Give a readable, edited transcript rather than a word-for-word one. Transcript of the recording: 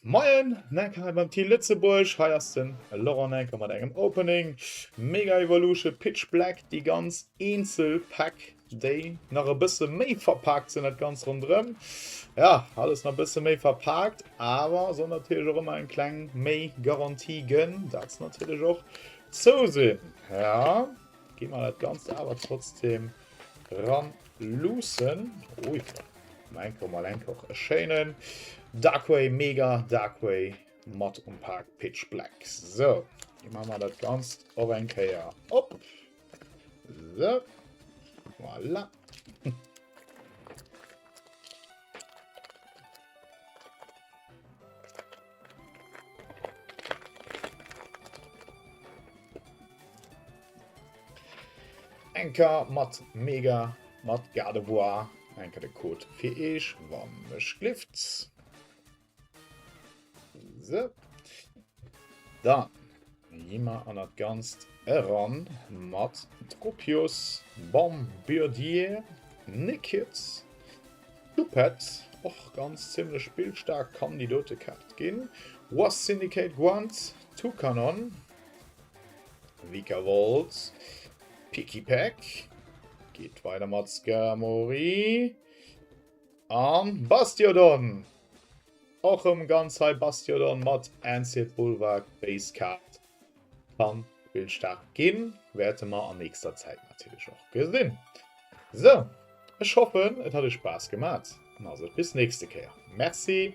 Moin, Nenker beim Team Lützeburg, heiersten Laurent Nenker mit einem Opening. Mega Evolution Pitch Black, die ganz Einzelpack, die noch ein bisschen mehr verpackt sind, nicht ganz rundherum. Ja, alles noch ein bisschen mehr verpackt, aber so natürlich auch immer ein kleinen mehr Garantie gönnen, das natürlich auch zu sehen. Ja, gehen wir das Ganze aber trotzdem ran losen. Ui, mein Komalenko erscheinen. Darkway, Mega, Darkway, Mod und Park, Pitch Black. So, hier machen wir das ganz auf ein Kehr. Op. So, voilà. Enker, Mod, Mega, Mod, Gardevoir. Enker der Code für ich, Wammischklifts. So. Dann gehen wir an das Ganze heran mit Tropius, Bombardier, Nickets, Stupet, auch ganz ziemlich spielstark Kandidatenkarte gehen, Was Syndicate Guant, Tucanon, Vika Volts, Picky Pack, geht weiter mit Skarmory, und Bastiodon. Auch im ganz High Bastiodon mit Ancient Bulwark Base Card kann spielstark gehen. Werden wir an nächster Zeit natürlich auch gesehen. So, ich hoffe, es hat euch Spaß gemacht. Also bis nächste Mal. Merci.